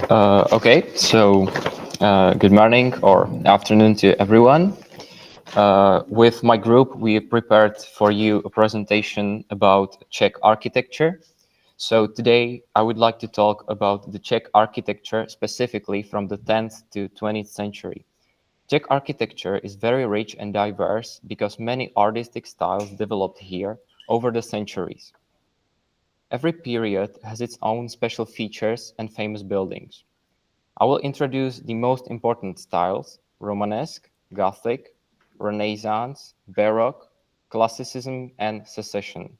Good morning or afternoon to everyone. With my group, we prepared for you a presentation about Czech architecture. So today, I would like to talk about the Czech architecture specifically from the 10th to 20th century. Czech architecture is very rich and diverse because many artistic styles developed here over the centuries. Every period has its own special features and famous buildings. I will introduce the most important styles: Romanesque, Gothic, Renaissance, Baroque, Classicism, and Secession.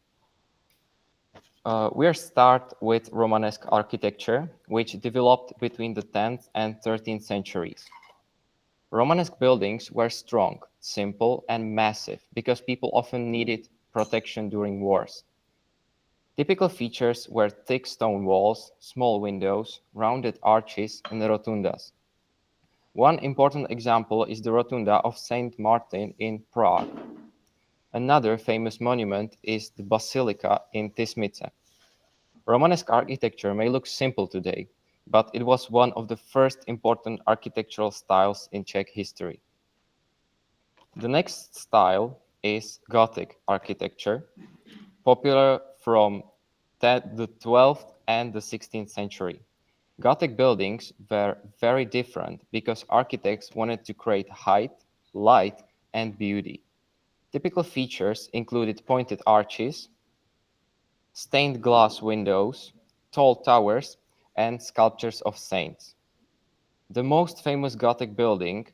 We'll start with Romanesque architecture, which developed between the 10th and 13th centuries. Romanesque buildings were strong, simple, and massive because people often needed protection during wars. Typical features were thick stone walls, small windows, rounded arches, and rotundas. One important example is the Rotunda of Saint Martin in Prague. Another famous monument is the Basilica in Tismice. Romanesque architecture may look simple today, but it was one of the first important architectural styles in Czech history. The next style is Gothic architecture, popular from the 12th and the 16th century. Gothic buildings were very different because architects wanted to create height, light, and beauty. Typical features included pointed arches, stained glass windows, tall towers, and sculptures of saints. The most famous Gothic building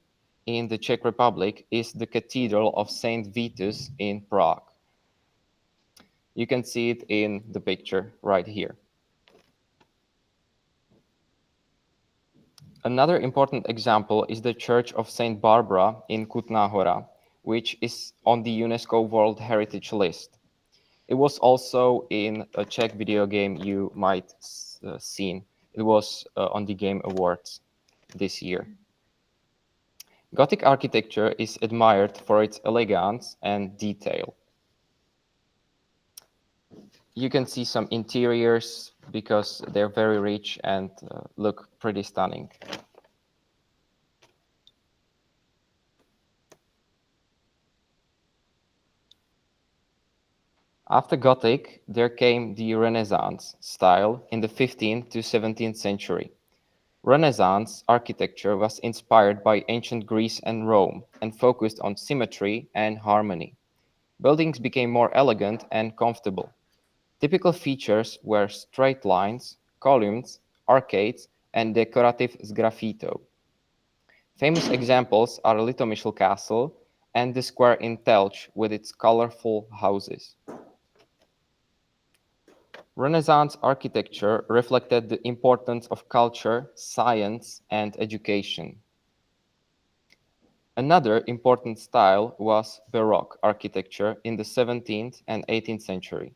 in the Czech Republic is the Cathedral of Saint Vitus in Prague. You can see it in the picture right here. Another important example is the Church of Saint Barbara in Kutná Hora, which is on the UNESCO World Heritage List. It was also in a Czech video game you might seen. It was on the Game Awards this year. Gothic architecture is admired for its elegance and detail. You can see some interiors because they're very rich and look pretty stunning. After Gothic, there came the Renaissance style in the 15th to 17th century. Renaissance architecture was inspired by ancient Greece and Rome and focused on symmetry and harmony. Buildings became more elegant and comfortable. Typical features were straight lines, columns, arcades, and decorative sgraffito. Famous examples are Litomyšl Castle and the square in Telč with its colorful houses. Renaissance architecture reflected the importance of culture, science, and education. Another important style was Baroque architecture in the 17th and 18th century.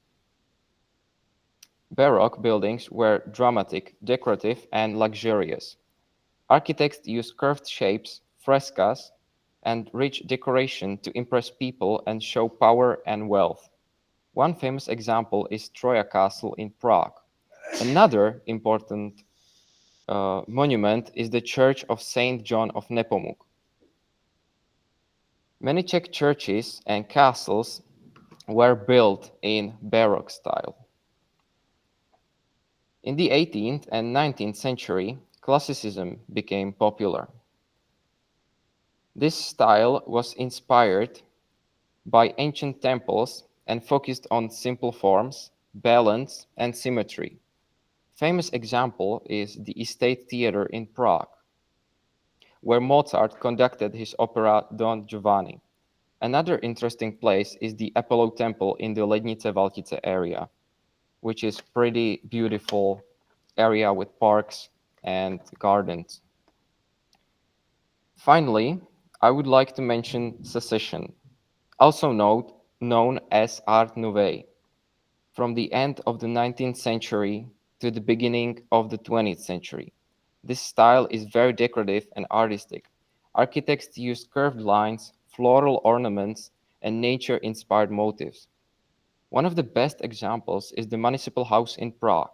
Baroque buildings were dramatic, decorative, and luxurious. Architects used curved shapes, frescoes, and rich decoration to impress people and show power and wealth. One famous example is Troja Castle in Prague. Another important monument is the Church of Saint John of Nepomuk. Many Czech churches and castles were built in Baroque style. In the 18th and 19th century, Classicism became popular. This style was inspired by ancient temples and focused on simple forms, balance, and symmetry. Famous example is the Estate Theatre in Prague, where Mozart conducted his opera Don Giovanni. Another interesting place is the Apollo Temple in the Lednice Valtice area, which is pretty beautiful area with parks and gardens. Finally, I would like to mention Secession, also known as Art Nouveau. From the end of the 19th century to the beginning of the 20th century. This style is very decorative and artistic. Architects used curved lines, floral ornaments, and nature-inspired motifs. One of the best examples is the Municipal House in Prague.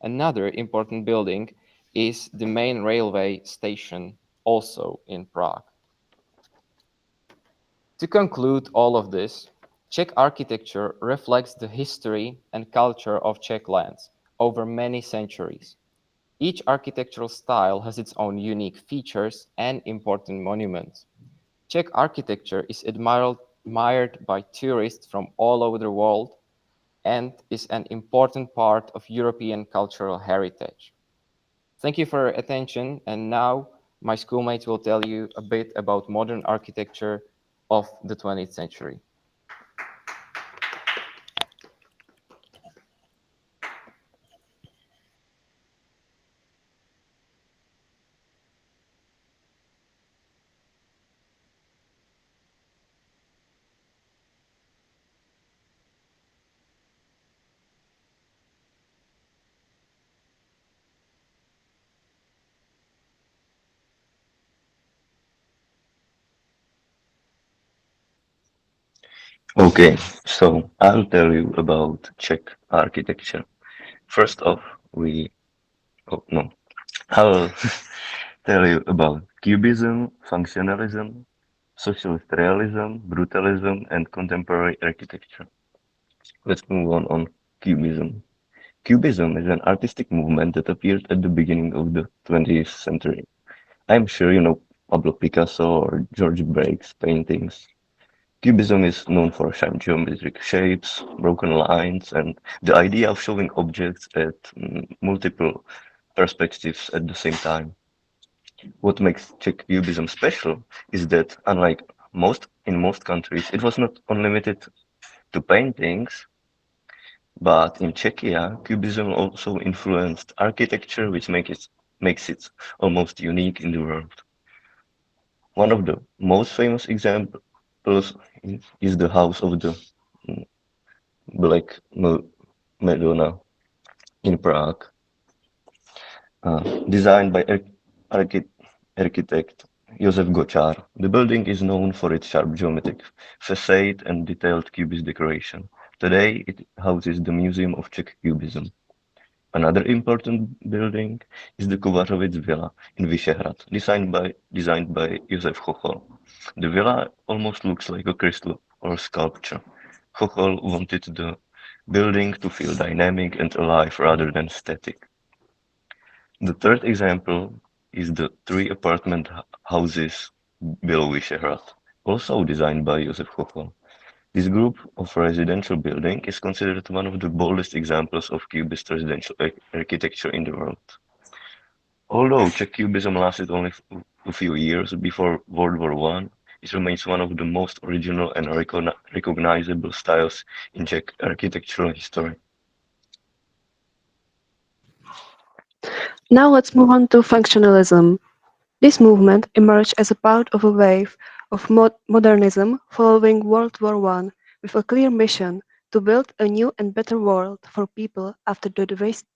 Another important building is the main railway station also in Prague. To conclude all of this, Czech architecture reflects the history and culture of Czech lands over many centuries. Each architectural style has its own unique features and important monuments. Czech architecture is admired by tourists from all over the world and is an important part of European cultural heritage. Thank you for your attention, and now my schoolmates will tell you a bit about modern architecture of the 20th century. Okay, so I'll tell you about Czech architecture. First off, oh no, I'll tell you about Cubism, Functionalism, Socialist Realism, Brutalism, and Contemporary Architecture. Let's move on Cubism. Cubism is an artistic movement that appeared at the beginning of the 20th century. I'm sure you know Pablo Picasso or George Braque's paintings. Cubism is known for sharp geometric shapes, broken lines, and the idea of showing objects at multiple perspectives at the same time. What makes Czech Cubism special is that, unlike most countries, it was not unlimited to paintings, but in Czechia, Cubism also influenced architecture, which makes it almost unique in the world. One of the most famous examples is the House of the mm, Black Madonna in Prague, designed by archi- architect Josef Gočár. The building is known for its sharp geometric facade and detailed cubist decoration. Today, it houses the Museum of Czech Cubism. Another important building is the Kovařovic Villa in Vyšehrad, designed by Josef Chochol. The villa almost looks like a crystal or sculpture. Chochol wanted the building to feel dynamic and alive rather than static. The third example is the three apartment houses below Vyšehrad, also designed by Josef Chochol. This group of residential building is considered one of the boldest examples of Cubist residential architecture in the world. Although Czech Cubism lasted only a few years before World War One, it remains one of the most original and recognizable styles in Czech architectural history. Now let's move on to functionalism. This movement emerged as a part of a wave of modernism following World War I, with a clear mission to build a new and better world for people after the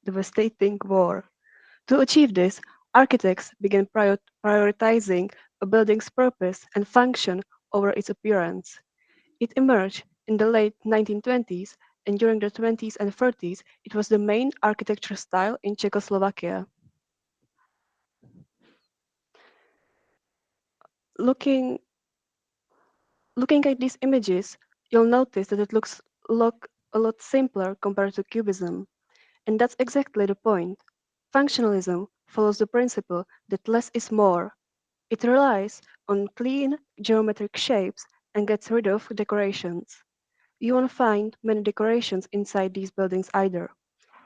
devastating war. To achieve this, architects began prioritizing a building's purpose and function over its appearance. It emerged in the late 1920s, and during the 20s and 30s, it was the main architecture style in Czechoslovakia. Looking Looking at these images, you'll notice that it look a lot simpler compared to Cubism, and that's exactly the point. Functionalism follows the principle that less is more. It relies on clean geometric shapes and gets rid of decorations. You won't find many decorations inside these buildings either.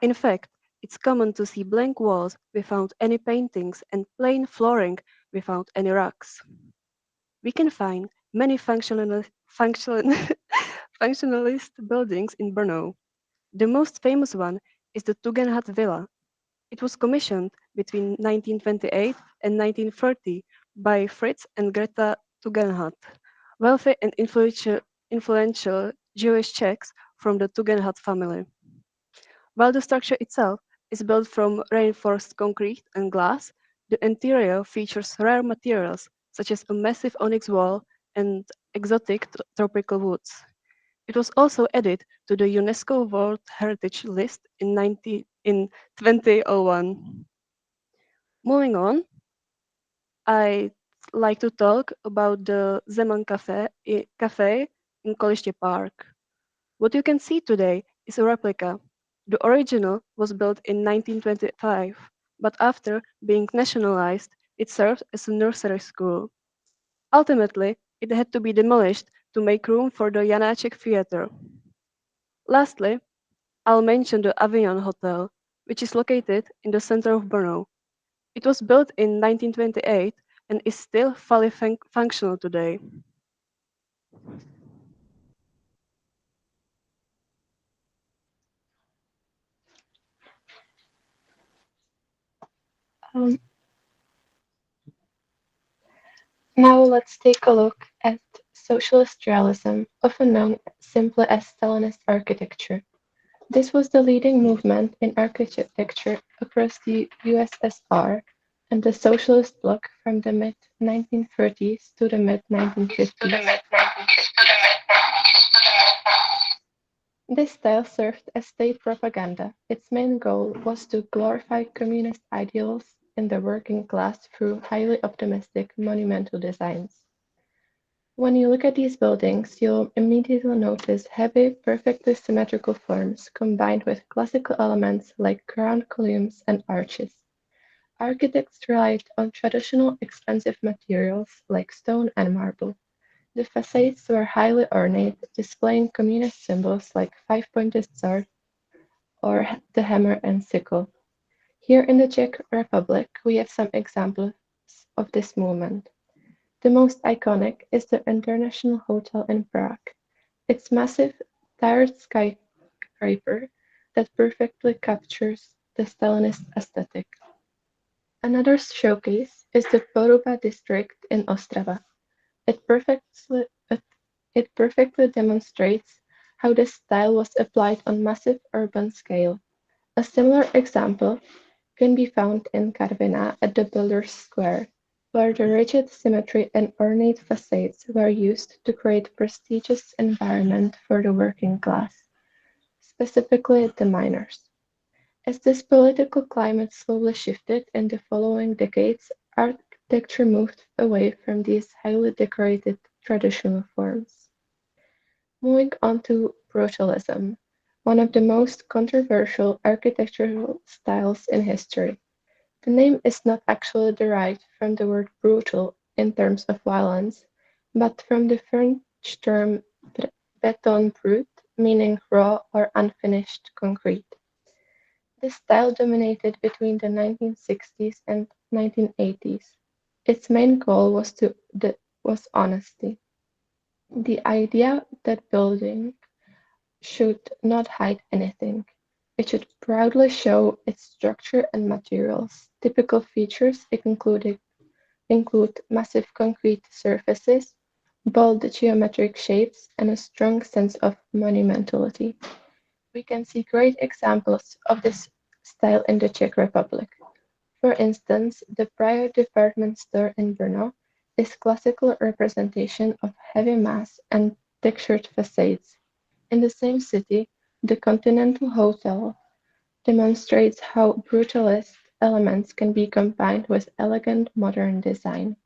In fact, it's common to see blank walls without any paintings and plain flooring without any rugs. We can find many functionalist buildings in Brno. The most famous one is the Tugendhat Villa. It was commissioned between 1928 and 1930 by Fritz and Greta Tugendhat, wealthy and influential Jewish Czechs from the Tugendhat family. While the structure itself is built from reinforced concrete and glass, the interior features rare materials such as a massive onyx wall and exotic tropical woods. It was also added to the UNESCO World Heritage List in 2001. Moving on, I like to talk about the Zeman Cafe in Koliště Park. What you can see today is a replica. The original was built in 1925, but after being nationalized, it served as a nursery school. Ultimately, it had to be demolished to make room for the Janáček Theatre. Lastly, I'll mention the Avignon Hotel, which is located in the center of Brno. It was built in 1928 and is still fully functional today. Um, Now let's take a look at socialist realism, often known simply as Stalinist architecture. This was the leading movement in architecture across the USSR and the socialist bloc from the mid-1930s to the mid-1950s. This style served as state propaganda. Its main goal was to glorify communist ideals in the working class through highly optimistic monumental designs. When you look at these buildings, you'll immediately notice heavy, perfectly symmetrical forms combined with classical elements like crowned columns and arches. Architects relied on traditional expensive materials like stone and marble. The facades were highly ornate, displaying communist symbols like five-pointed sword or the hammer and sickle. Here in the Czech Republic, we have some examples of this movement. The most iconic is the International Hotel in Prague. Its massive, tiered skyscraper that perfectly captures the Stalinist aesthetic. Another showcase is the Poruba district in Ostrava. It perfectly, it perfectly demonstrates how this style was applied on massive urban scale. A similar example can be found in Karviná at the Builders' Square, where the rigid symmetry and ornate facades were used to create prestigious environment for the working class, specifically the miners. As this political climate slowly shifted in the following decades, architecture moved away from these highly decorated traditional forms. Moving on to brutalism, one of the most controversial architectural styles in history. The name is not actually derived from the word brutal in terms of violence, but from the French term béton brut, meaning raw or unfinished concrete. This style dominated between the 1960s and 1980s. Its main goal was honesty. The idea that building should not hide anything. It should proudly show its structure and materials. Typical features include massive concrete surfaces, bold geometric shapes, and a strong sense of monumentality. We can see great examples of this style in the Czech Republic. For instance, the Prior department store in Brno is classical representation of heavy mass and textured facades. In the same city, the Continental Hotel demonstrates how brutalist elements can be combined with elegant modern design.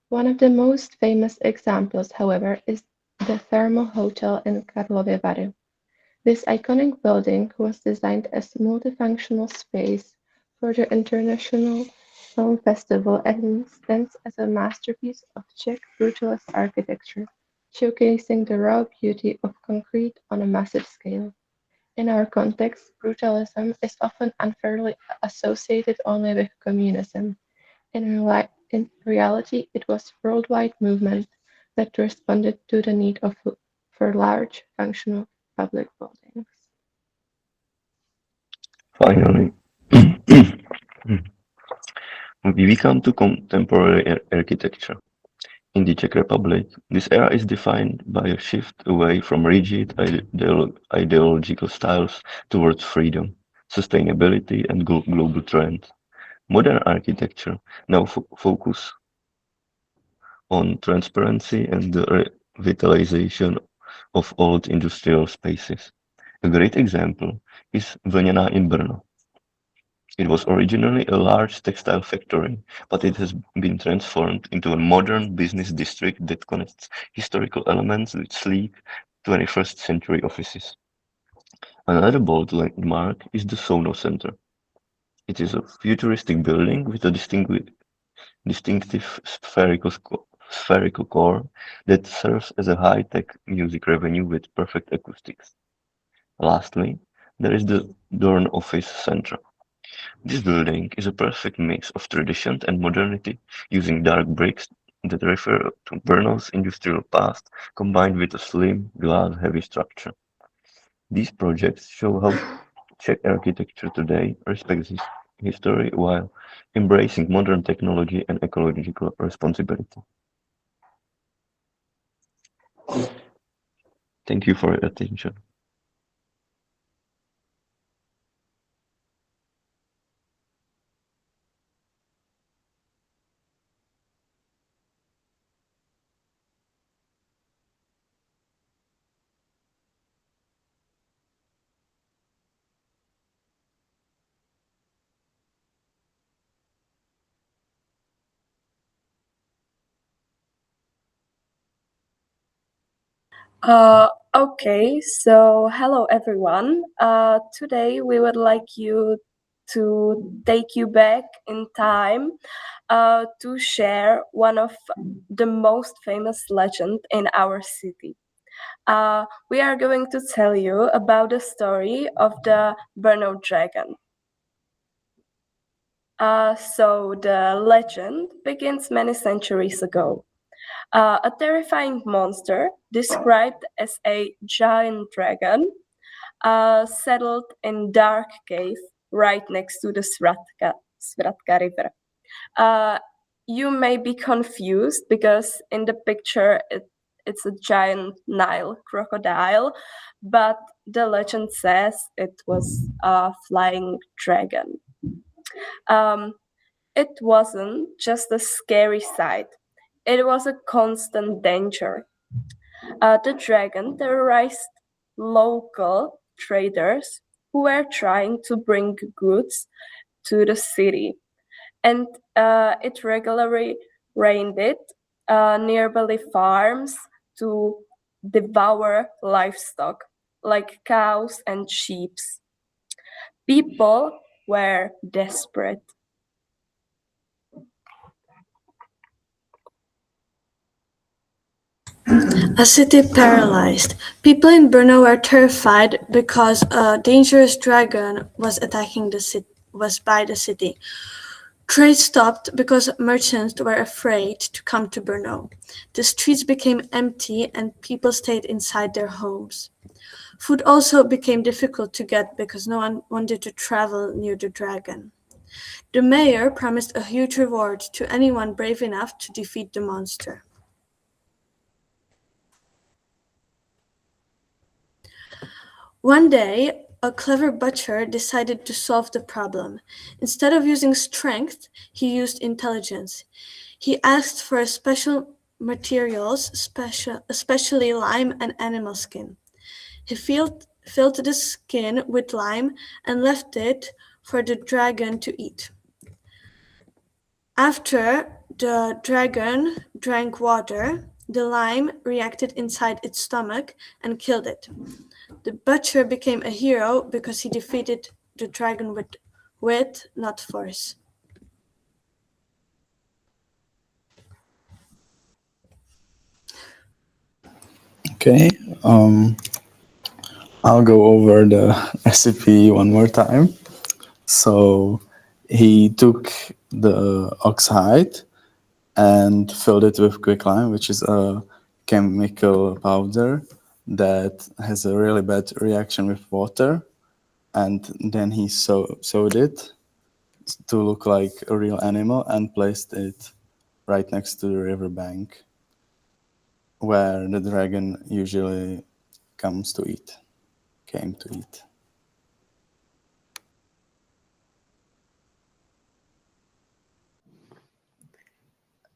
One of the most famous examples, however, is the Thermal Hotel in Karlovy Vary. This iconic building was designed as multifunctional space for the International Film Festival and stands as a masterpiece of Czech brutalist architecture, showcasing the raw beauty of concrete on a massive scale. In our context, brutalism is often unfairly associated only with communism. In reality, it was a worldwide movement that responded to the need for large, functional public buildings. Finally, we come to contemporary architecture. In the Czech Republic, this era is defined by a shift away from rigid ideological styles towards freedom, sustainability, and global trends. Modern architecture now focus on transparency and the revitalization of old industrial spaces. A great example is Vlněná in Brno. It was originally a large textile factory, but it has been transformed into a modern business district that connects historical elements with sleek 21st century offices. Another bold landmark is the Sono Center. It is a futuristic building with a distinctive spherical core that serves as a high-tech music venue with perfect acoustics. Lastly, there is the Dorn Office Center. This building is a perfect mix of tradition and modernity, using dark bricks that refer to Brno's industrial past combined with a slim, glass-heavy structure. These projects show how Czech architecture today respects history while embracing modern technology and ecological responsibility. Thank you for your attention. Okay, so hello everyone. Today we would like you to take you back in time to share one of the most famous legend in our city. We are going to tell you about the story of the Brno dragon. So the legend begins many centuries ago. A terrifying monster described as a giant dragon settled in dark cave right next to the Svratka river. You may be confused because in the picture it's a giant Nile crocodile, but the legend says it was a flying dragon. It wasn't just a scary sight, it was a constant danger. The dragon terrorized local traders who were trying to bring goods to the city, and it regularly raided nearby farms to devour livestock like cows and sheep. People were desperate. A city paralyzed. People in Brno were terrified because a dangerous dragon was attacking was by the city. Trade stopped because merchants were afraid to come to Brno. The streets became empty and people stayed inside their homes. Food also became difficult to get because no one wanted to travel near the dragon. The mayor promised a huge reward to anyone brave enough to defeat the monster. One day, a clever butcher decided to solve the problem. Instead of using strength, he used intelligence. He asked for special materials, especially lime and animal skin. He filled the skin with lime and left it for the dragon to eat. After the dragon drank water, the lime reacted inside its stomach and killed it. The butcher became a hero because he defeated the dragon with wit, not force. Okay, I'll go over the recipe one more time. So he took the ox hide and filled it with quicklime, which is a chemical powder that has a really bad reaction with water. And then he sewed it to look like a real animal and placed it right next to the riverbank where the dragon usually came to eat.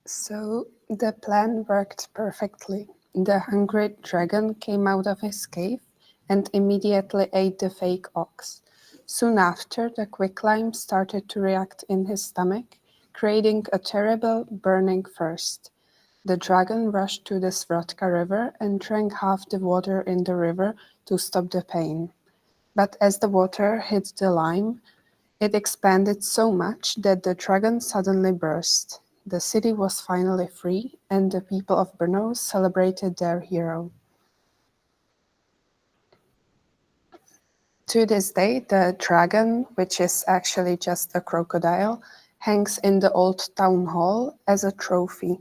So the plan worked perfectly. The hungry dragon came out of his cave and immediately ate the fake ox. Soon after, the quicklime started to react in his stomach, creating a terrible burning thirst. The dragon rushed to the Svratka river and drank half the water in the river to stop the pain. But as the water hit the lime, it expanded so much that the dragon suddenly burst. The city was finally free, and the people of Brno celebrated their hero. To this day, the dragon, which is actually just a crocodile, hangs in the old town hall as a trophy.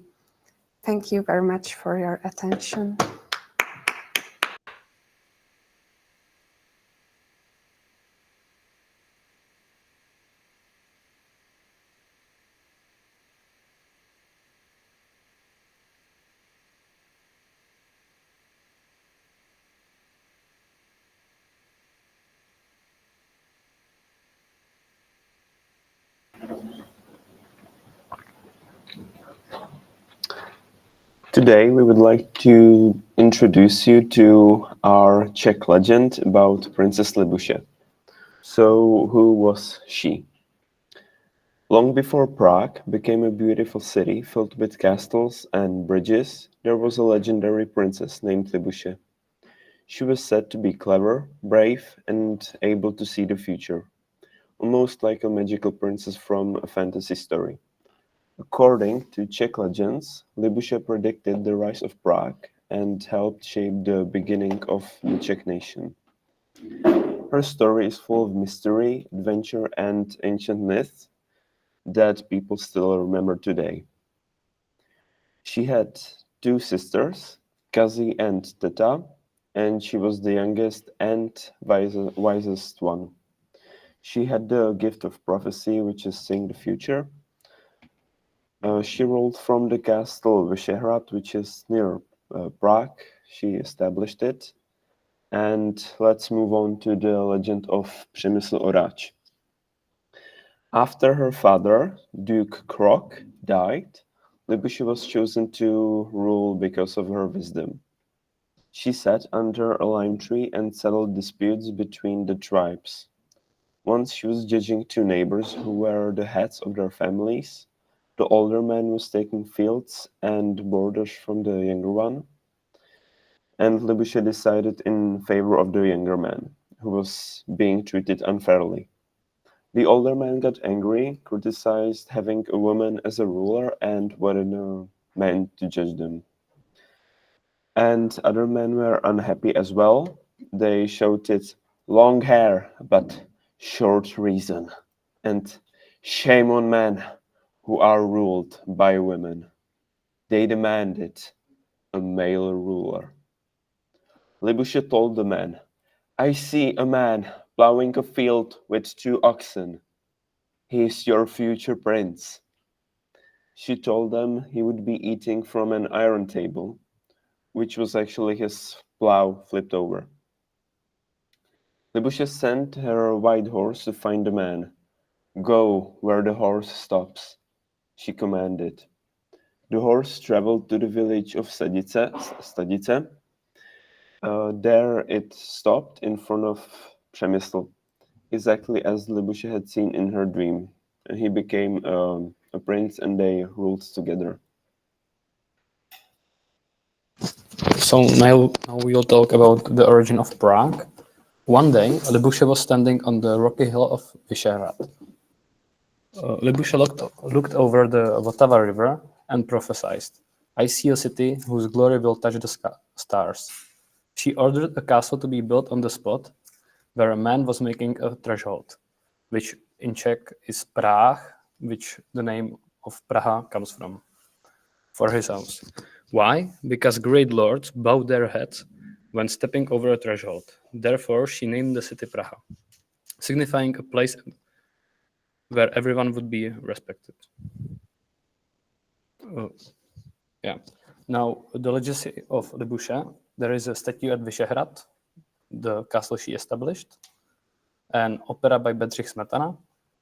Thank you very much for your attention. Today, we would like to introduce you to our Czech legend about Princess Libuše. So, who was she? Long before Prague became a beautiful city filled with castles and bridges, there was a legendary princess named Libuše. She was said to be clever, brave, and able to see the future, almost like a magical princess from a fantasy story. According to Czech legends, Libuše predicted the rise of Prague and helped shape the beginning of the Czech nation. Her story is full of mystery, adventure, and ancient myths that people still remember today. She had two sisters, Kazi and Teta, and she was the youngest and wisest one. She had the gift of prophecy, which is seeing the future. She ruled from the castle Vyšehrad, which is near Prague. She established it. And let's move on to the legend of Přemysl Orač. After her father, Duke Krok, died, Libuše was chosen to rule because of her wisdom. She sat under a lime tree and settled disputes between the tribes. Once she was judging two neighbors who were the heads of their families. The older man was taking fields and borders from the younger one, and Libuše decided in favor of the younger man, who was being treated unfairly. The older man got angry, criticized having a woman as a ruler, and wanted a man to judge them. And other men were unhappy as well. They shouted, "Long hair, but short reason," and "Shame on men who are ruled by women." They demanded a male ruler. Libuše told the man, "I see a man plowing a field with two oxen. He is your future prince." She told them he would be eating from an iron table, which was actually his plow flipped over. Libuše sent her white horse to find the man. "Go where the horse stops," she commanded. The horse traveled to the village of Stadice. There it stopped in front of Přemysl, exactly as Libuše had seen in her dream. And he became a prince and they ruled together. So now we will talk about the origin of Prague. One day, Libuše was standing on the rocky hill of Vyšehrad. Libuše looked over the Vltava river and prophesied, "I see a city whose glory will touch the stars." She ordered a castle to be built on the spot where a man was making a threshold, which in Czech is Prague, which the name of Praha comes from, for his house. Why? Because great lords bowed their heads when stepping over a threshold. Therefore, she named the city Praha, signifying a place where everyone would be respected. Now, the legacy of Libuše, there is a statue at Vyšehrad, the castle she established, an opera by Bedřich Smetana,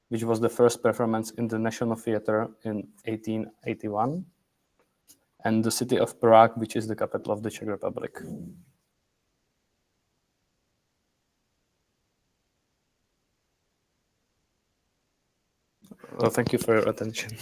which was the first performance in the National Theatre in 1881, and the city of Prague, which is the capital of the Czech Republic. Thank you for your attention.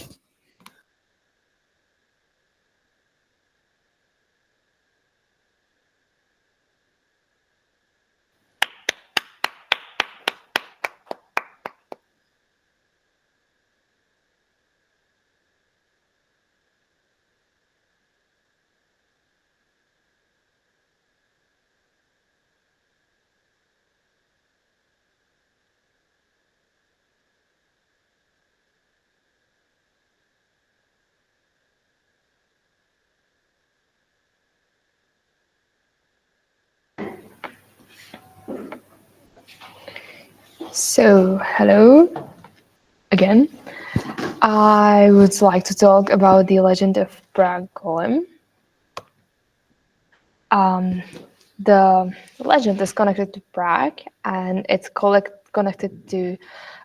So, hello again. I would like to talk about the legend of Prague Golem. The legend is connected to Prague, and it's connected to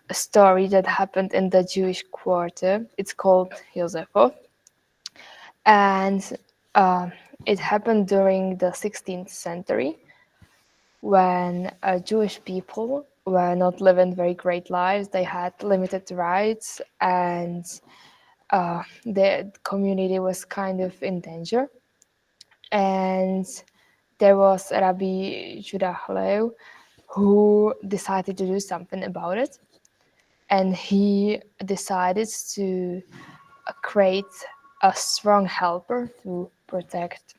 a story that happened in the Jewish quarter. It's called Josefov, and it happened during the 16th century when Jewish people were not living very great lives. They had limited rights, and the community was kind of in danger. And there was Rabbi Judah Halev who decided to do something about it. And he decided to create a strong helper to protect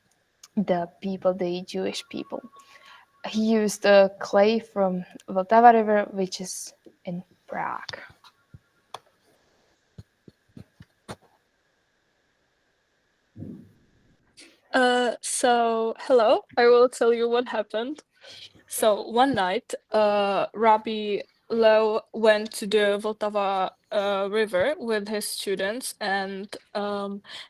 the people, the Jewish people. He used clay from Vltava River, which is in Prague. Hello, I will tell you what happened. So one night, Rabbi Leo went to the Vltava river with his students, and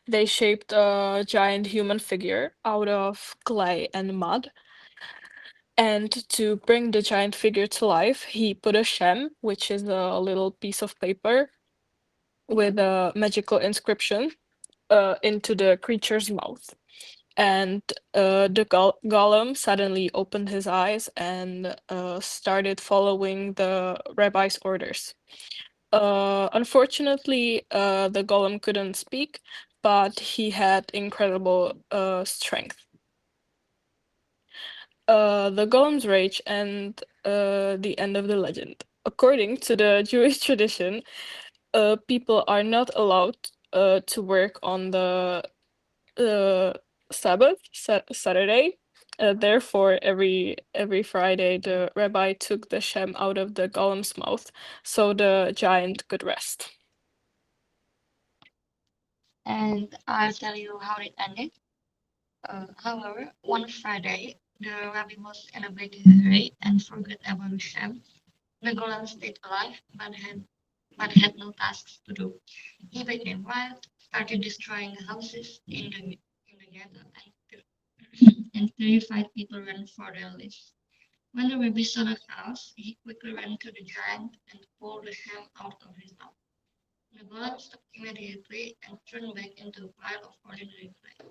they shaped a giant human figure out of clay and mud. And to bring the giant figure to life, he put a shem, which is a little piece of paper with a magical inscription, into the creature's mouth. And the golem suddenly opened his eyes and started following the rabbi's orders. Unfortunately, the golem couldn't speak, but he had incredible strength. The golem's rage and the end of the legend. According to the Jewish tradition, people are not allowed to work on the Sabbath, Saturday. Therefore, every Friday, the rabbi took the shem out of the golem's mouth, so the giant could rest. And I'll tell you how it ended. However, one Friday, the rabbi was in a big hurry and forgot about the shem. The golem stayed alive, but had no tasks to do. He became wild, started destroying houses in the ghetto, and terrified people ran for their lives. When the rabbi saw the house, he quickly ran to the giant and pulled the ham out of his mouth. The golem stopped immediately and turned back into a pile of ordinary clay.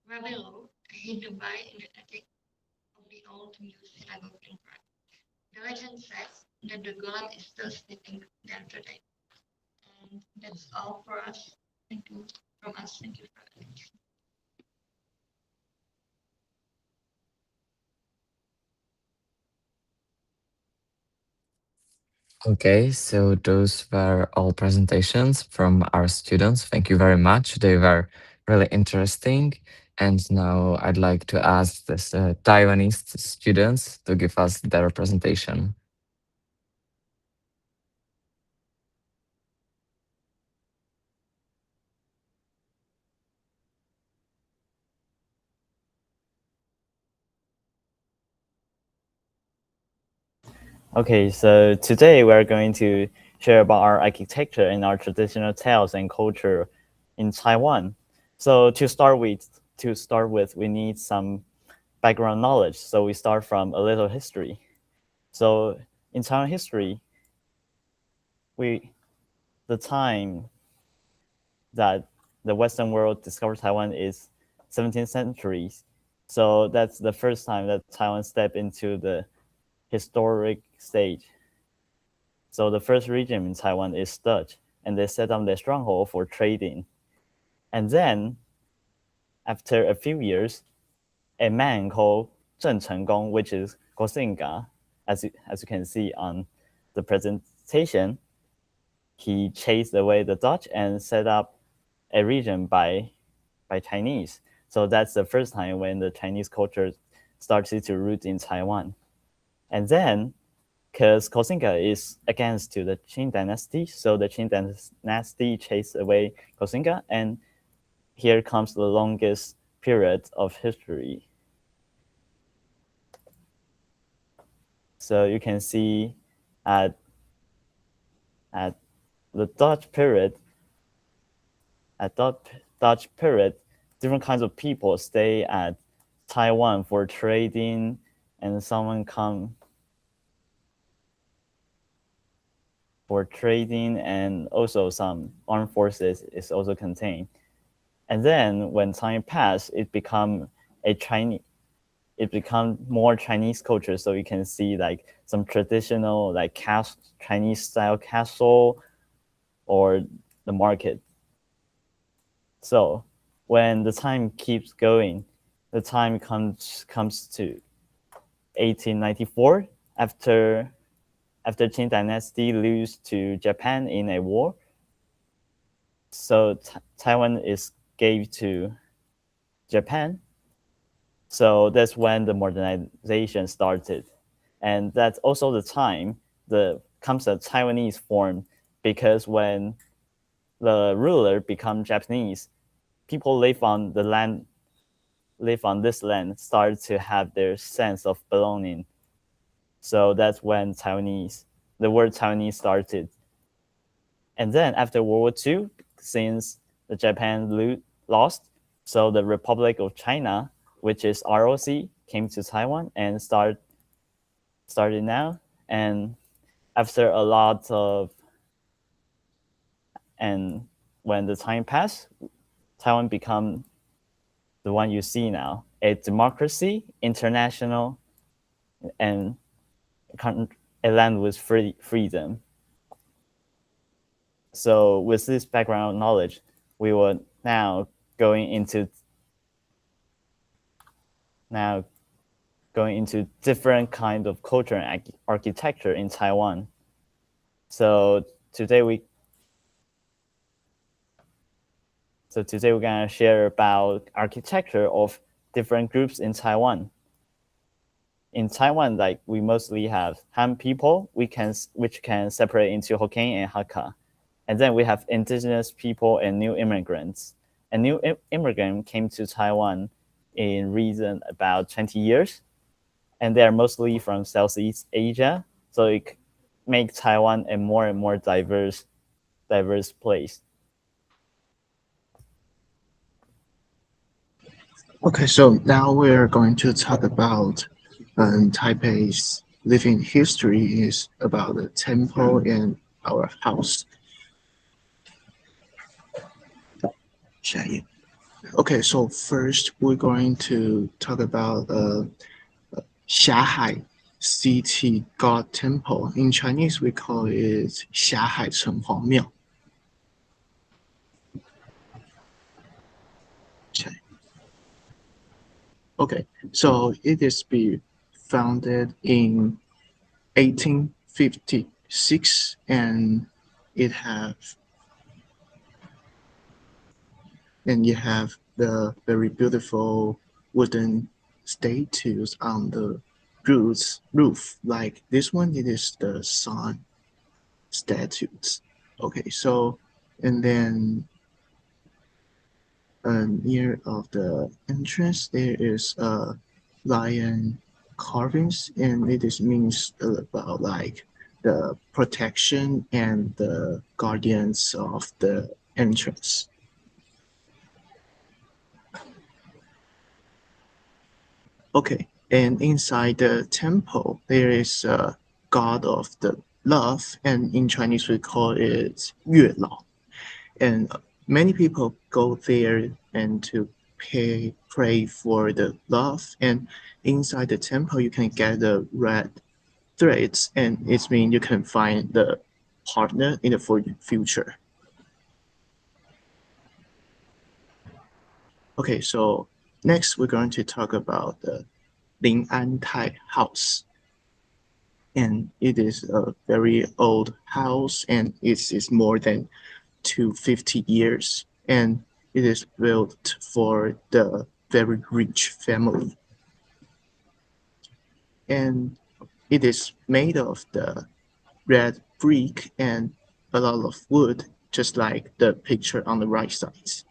Rabbi Lowe hid the body in the attic of the old Jewish synagogue in Prague. The legend says that the golem is still sleeping there today. And that's all for us. Thank you from us. Thank you for attention. Okay, so those were all presentations from our students. Thank you very much. They were really interesting. And now I'd like to ask the Taiwanese students to give us their presentation. Okay, so today we're going to share about our architecture and our traditional tales and culture in Taiwan. So to start with, we need some background knowledge. So we start from a little history. So in Taiwan history, the time that the Western world discovered Taiwan is 17th century. So that's the first time that Taiwan stepped into the historic stage. So the first regime in Taiwan is Dutch. and they set up their stronghold for trading. And then, after a few years, a man called Zheng Chenggong, which is Koxinga, as you can see on the presentation, he chased away the Dutch and set up a region by Chinese. So that's the first time when the Chinese culture started to root in Taiwan. And then, because Koxinga is against to the Qing dynasty, so the Qing dynasty chased away Koxinga, and here comes the longest period of history. So you can see at the Dutch period, different kinds of people stay at Taiwan for trading, and someone come for trading, and also some armed forces is also contained. And then when time passed, it become more Chinese culture. So you can see like some traditional like Chinese style castle or the market. So when the time keeps going, the time comes to 1894 after Qing dynasty lose to Japan in a war. So Taiwan is gave to Japan. So that's when the modernization started. And that's also the time the concept Taiwanese formed, because when the ruler become Japanese, people live on this land start to have their sense of belonging. So that's when the word Taiwanese started. And then after World War II, since the Japan lost, so the Republic of China, which is ROC, came to Taiwan and started now. And after a lot of, and when the time passed, Taiwan become the one you see now, a democracy, international, and a land with freedom. So with this background knowledge, we will now going into different kind of culture and architecture in Taiwan. So today we're gonna share about architecture of different groups in Taiwan. In Taiwan, like we mostly have Han people, which can separate into Hokkien and Hakka. And then we have indigenous people and new immigrants. A new immigrant came to Taiwan in recent about 20 years, and they are mostly from Southeast Asia. So it makes Taiwan a more and more diverse place. Okay, so now we're going to talk about Taipei's living history is about the temple and our house. Okay, so first we're going to talk about Xiahai City God Temple. In Chinese, we call it Xiahai Chenhuang Miao. Okay, so it is founded in 1856, and you have the very beautiful wooden statues on the roof. Like this one, it is the sun statues. Okay, so and then near of the entrance there is a lion carvings, and it is means about like the protection and the guardians of the entrance. Okay, and inside the temple there is a god of the love, and in Chinese we call it Yue Lao. And many people go there and to pray for the love. And inside the temple, you can get the red threads, and it means you can find the partner in the future. Okay, so next we're going to talk about the Lin An Tai House. And it is a very old house and it is more than 250 years. And it is built for the very rich family. And it is made of the red brick and a lot of wood, just like the picture on the right side.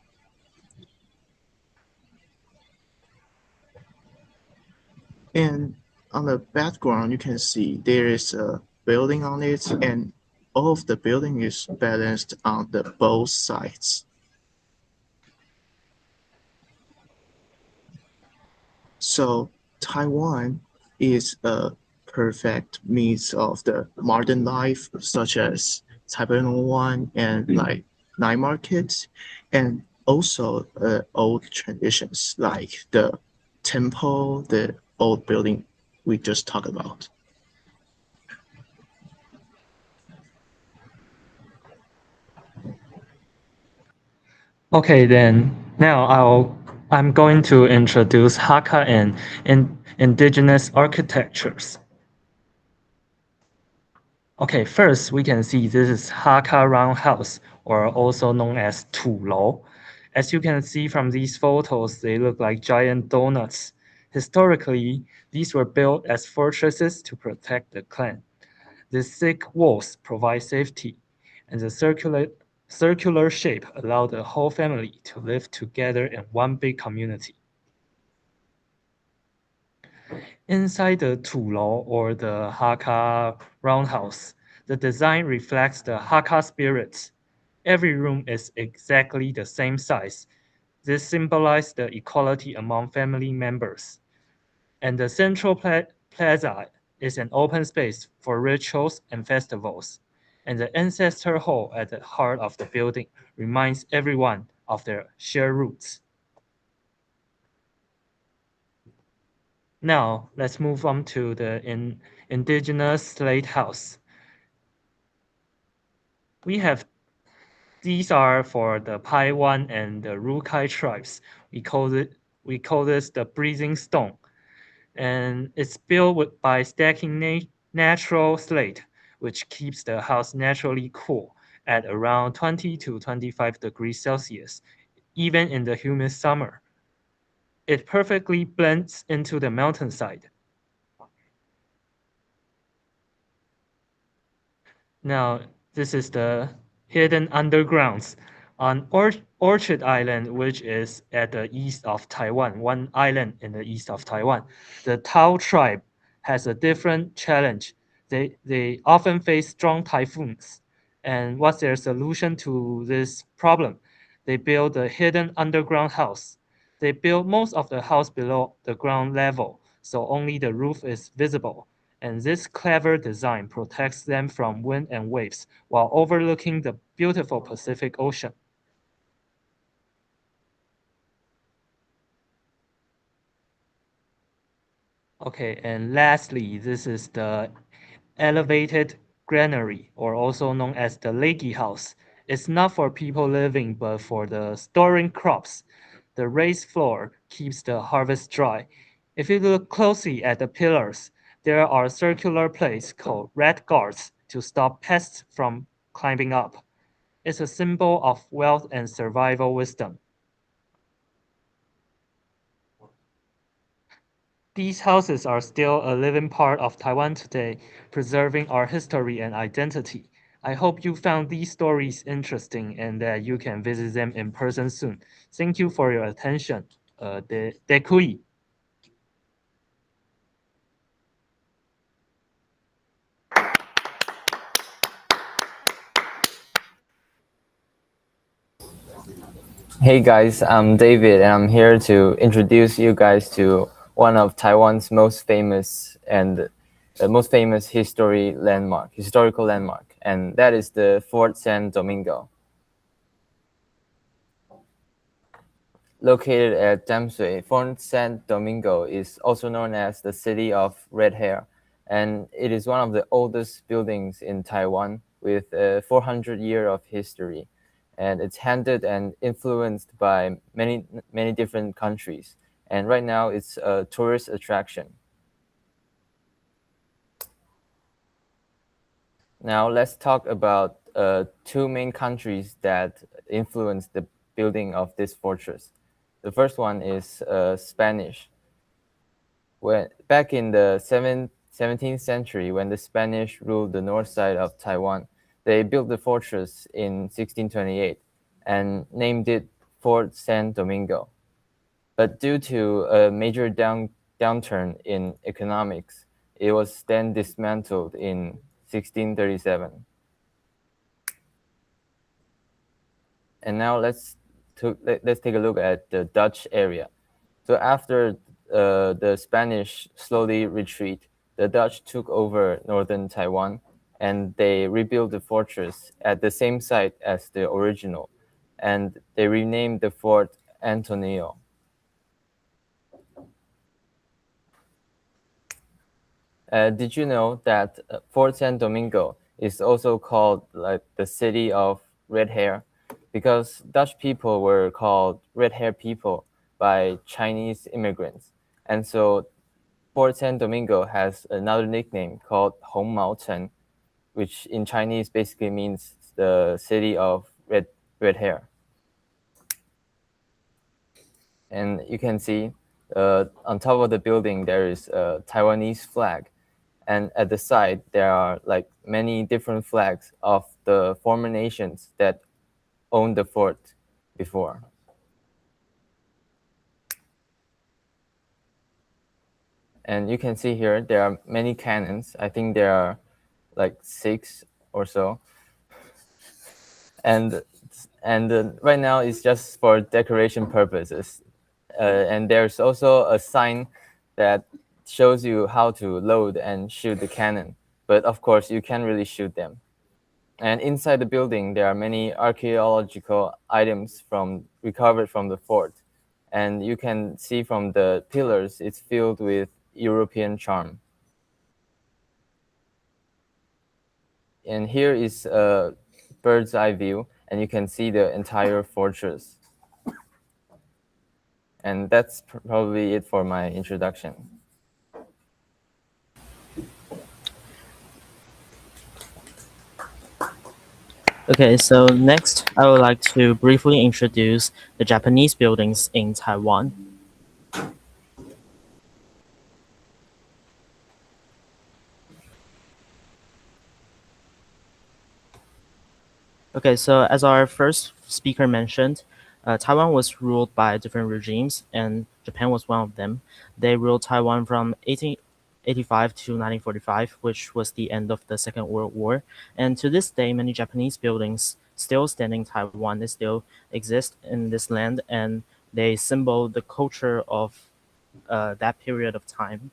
And on the background, you can see there is a building on it, and all of the building is balanced on the both sides. So Taiwan is a perfect mix of the modern life, such as Taipei One and like night markets, and also old traditions like the temple, the old building we just talked about. Okay, then now I'm going to introduce Hakka and indigenous architectures. Okay, first we can see this is Hakka roundhouse, or also known as Tu Lou. As you can see from these photos, they look like giant donuts. Historically, these were built as fortresses to protect the clan. The thick walls provide safety, and the circular shape allowed the whole family to live together in one big community. Inside the Tulou or the Hakka roundhouse, the design reflects the Hakka spirit. Every room is exactly the same size. This symbolizes the equality among family members. And the central plaza is an open space for rituals and festivals. And the ancestor hall at the heart of the building reminds everyone of their shared roots. Now, let's move on to the indigenous slate house. These are for the Paiwan and the Rukai tribes. We call this the breathing stone. And it's built by stacking natural slate, which keeps the house naturally cool at around 20 to 25 degrees Celsius, even in the humid summer. It perfectly blends into the mountainside. Now, this is the hidden undergrounds on Orchard Island, which is at the east of Taiwan, one island in the east of Taiwan. The Tao tribe has a different challenge. They often face strong typhoons. And what's their solution to this problem? They build a hidden underground house. They build most of the house below the ground level, so only the roof is visible, and this clever design protects them from wind and waves while overlooking the beautiful Pacific Ocean. Okay, and lastly, this is the elevated granary, or also known as the Lakey House. It's not for people living, but for the storing crops. The raised floor keeps the harvest dry. If you look closely at the pillars, there are circular plates called rat guards to stop pests from climbing up. It's a symbol of wealth and survival wisdom. These houses are still a living part of Taiwan today, preserving our history and identity. I hope you found these stories interesting and that you can visit them in person soon. Thank you for your attention. Dekui. Hey guys, I'm David and I'm here to introduce you guys to one of Taiwan's most famous historical landmark, and that is the Fort San Domingo. Located at Damsui, Fort San Domingo is also known as the City of Red Hair, and it is one of the oldest buildings in Taiwan with 400 years of history. and it's handled and influenced by many different countries. And right now, it's a tourist attraction. Now let's talk about two main countries that influenced the building of this fortress. The first one is Spanish. Back in the 17th century, when the Spanish ruled the north side of Taiwan, they built the fortress in 1628 and named it Fort San Domingo. But due to a major downturn in economics, it was then dismantled in 1637. And now let's take a look at the Dutch area. So after the Spanish slowly retreat, the Dutch took over northern Taiwan, and they rebuilt the fortress at the same site as the original, and they renamed the fort Antonio. Did you know that Fort San Domingo is also called like the city of red hair? Because Dutch people were called red hair people by Chinese immigrants. And so Fort San Domingo has another nickname called Hong Mao Chen, which in Chinese basically means the city of red hair. And you can see on top of the building there is a Taiwanese flag. And at the side, there are like many different flags of the former nations that owned the fort before. And you can see here, there are many cannons. I think there are like 6 or so. And right now it's just for decoration purposes. And there's also a sign that shows you how to load and shoot the cannon. But of course, you can't really shoot them. And inside the building, there are many archaeological items recovered from the fort. And you can see from the pillars, it's filled with European charm. And here is a bird's eye view, and you can see the entire fortress. And that's probably it for my introduction. Okay, so next I would like to briefly introduce the Japanese buildings in Taiwan. Okay, so as our first speaker mentioned, Taiwan was ruled by different regimes, and Japan was one of them. They ruled Taiwan from 1885 to 1945, which was the end of the Second World War. And to this day, many Japanese buildings still stand in Taiwan. They still exist in this land, and they symbol the culture of that period of time.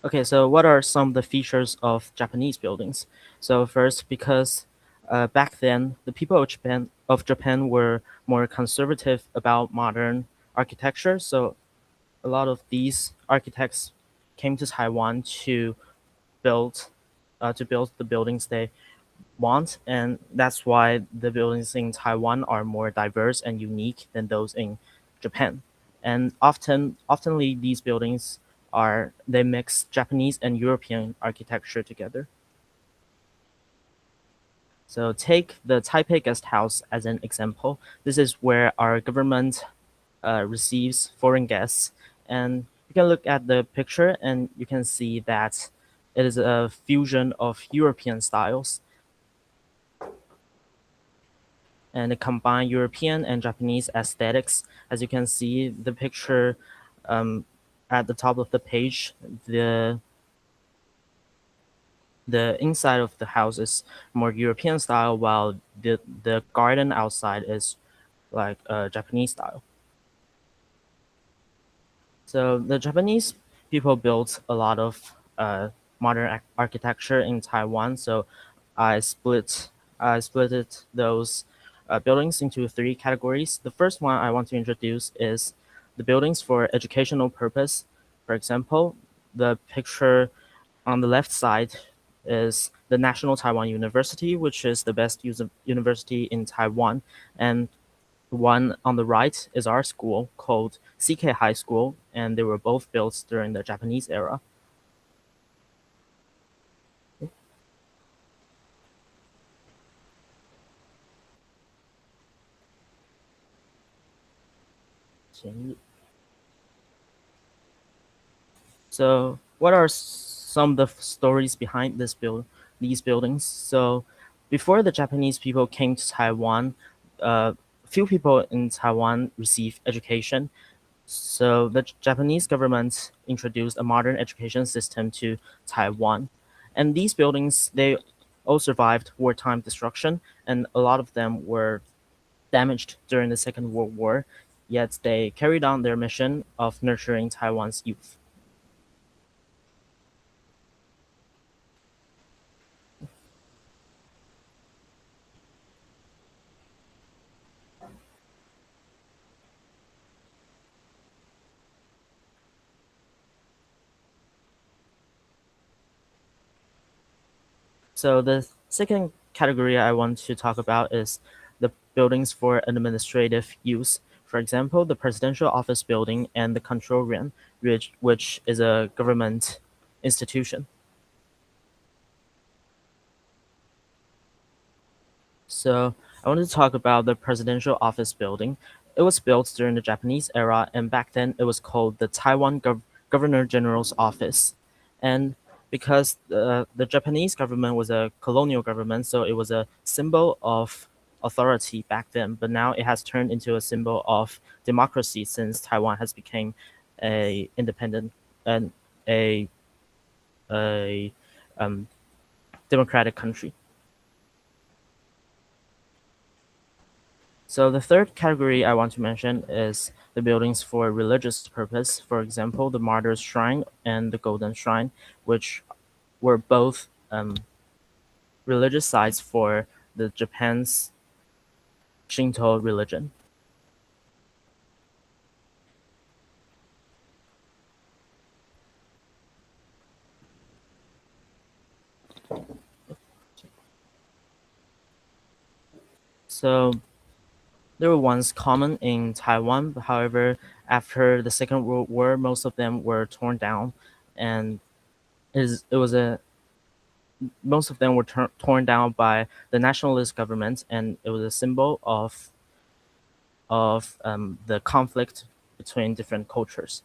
Okay, so what are some of the features of Japanese buildings? So first, because back then the people of Japan were more conservative about modern architecture, so a lot of these architects came to Taiwan to build the buildings they want, and that's why the buildings in Taiwan are more diverse and unique than those in Japan. And oftenly these buildings they mix Japanese and European architecture together. So take the Taipei Guest House as an example. This is where our government receives foreign guests, and you can look at the picture and you can see that it is a fusion of European styles. And it combines European and Japanese aesthetics. As you can see, the picture at the top of the page, the inside of the house is more European style, while the garden outside is like Japanese style. So the Japanese people built a lot of modern architecture in Taiwan. So I split those buildings into 3 categories. The first one I want to introduce is the buildings for educational purpose. For example, the picture on the left side is the National Taiwan University, which is the best university in Taiwan, and the one on the right is our school called CK High School, and they were both built during the Japanese era. So, what are some of the stories behind these buildings? So, before the Japanese people came to Taiwan, few people in Taiwan received education. So, the Japanese government introduced a modern education system to Taiwan, and these buildings they all survived wartime destruction, and a lot of them were damaged during the Second World War. Yet they carried on their mission of nurturing Taiwan's youth. So the second category I want to talk about is the buildings for administrative use. For example, the Presidential Office Building and the Control Room, which is a government institution. So I want to talk about the Presidential Office Building. It was built during the Japanese era, and back then it was called the Taiwan Governor General's Office. And because the Japanese government was a colonial government, so it was a symbol of authority back then. But now it has turned into a symbol of democracy since Taiwan has become a independent and a democratic country. So the third category I want to mention is the buildings for religious purpose. For example, the Martyrs Shrine and the Golden Shrine, which were both religious sites for the Japan's Shinto religion. So they were once common in Taiwan, but however, after the Second World War, most of them were torn down, and it was a most of them were torn down by the nationalist government, and it was a symbol of the conflict between different cultures.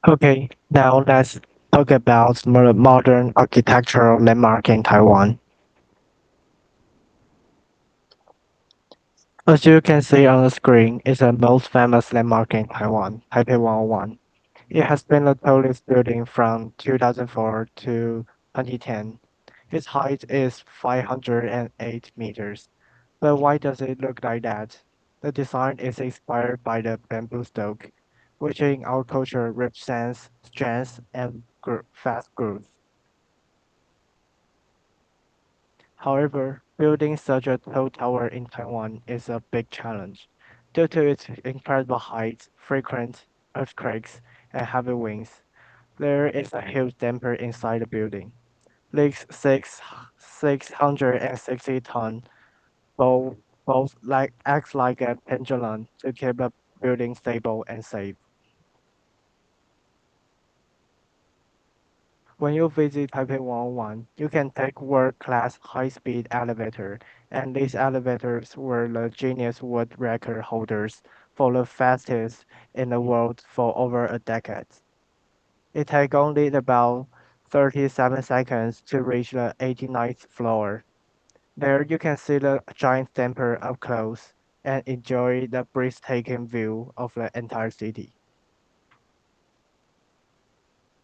Okay, now let's talk about modern architectural landmark in Taiwan. As you can see on the screen, it's the most famous landmark in Taiwan, Taipei 101. It has been the tallest building from 2004 to 2010. Its height is 508 meters. But why does it look like that? The design is inspired by the bamboo stalk, which in our culture represents strength and fast growth. However, building such a tall tower in Taiwan is a big challenge. Due to its incredible height, frequent earthquakes, and heavy winds, there is a huge damper inside the building. Leaks 660 ton both acts like a pendulum to keep the building stable and safe. When you visit Taipei 101, you can take world-class high-speed elevator, and these elevators were the Guinness World Record holders for the fastest in the world for over a decade. It takes only about 37 seconds to reach the 89th floor. There you can see the giant temple up close and enjoy the breathtaking view of the entire city.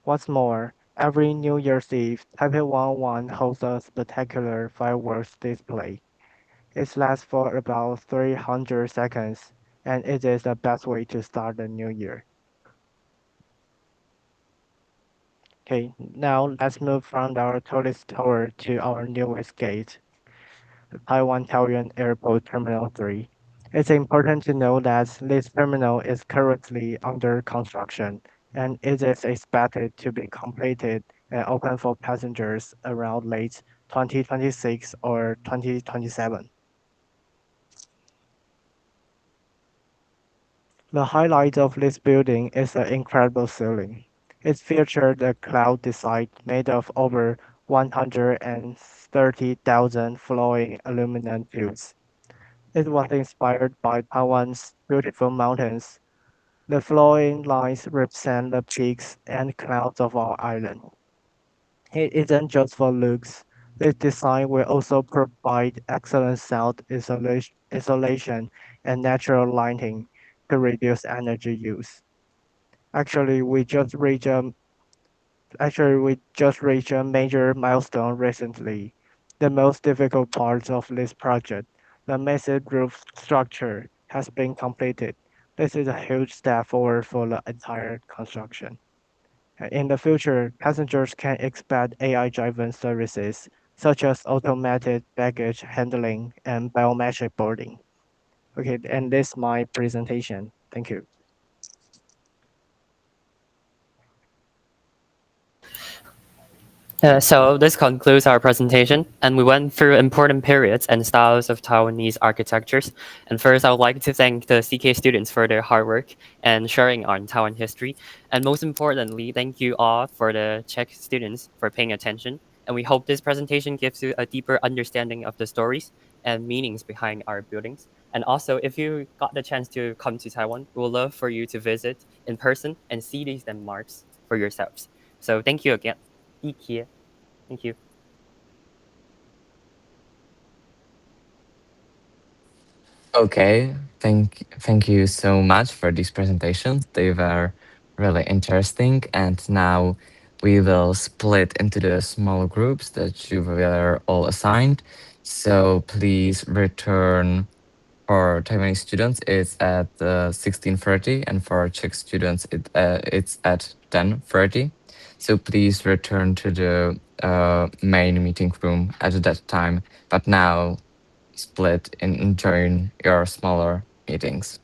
What's more, every New Year's Eve, Taipei 101 holds a spectacular fireworks display. It lasts for about 300 seconds, and it is the best way to start the new year. Okay, now let's move from our tourist tour to our newest gate, the Taiwan Taoyuan Airport Terminal 3. It's important to know that this terminal is currently under construction and it is expected to be completed and open for passengers around late 2026 or 2027. The highlight of this building is the incredible ceiling. It featured a cloud design made of over 130,000 flowing aluminum tubes. It was inspired by Taiwan's beautiful mountains. The flowing lines represent the peaks and clouds of our island. It isn't just for looks. This design will also provide excellent sound isolation and natural lighting to reduce energy use. Actually, we just reached a major milestone recently. The most difficult part of this project, the massive roof structure, has been completed. This is a huge step forward for the entire construction. In the future, passengers can expect AI-driven services such as automated baggage handling and biometric boarding. Okay, and this is my presentation. Thank you. So this concludes our presentation, and we went through important periods and styles of Taiwanese architectures. And first, I would like to thank the CK students for their hard work and sharing on Taiwan history. And most importantly, thank you all for the Czech students for paying attention. And we hope this presentation gives you a deeper understanding of the stories and meanings behind our buildings. And also, if you got the chance to come to Taiwan, we would love for you to visit in person and see these landmarks for yourselves. So thank you again. Thank you. Okay, thank you so much for these presentations. They were really interesting, and now we will split into the small groups that you were all assigned. So please return. For Taiwanese students, it's at 16:30, and for Czech students, it's at 10:30. So please return to the main meeting room at that time. But now split and join your smaller meetings.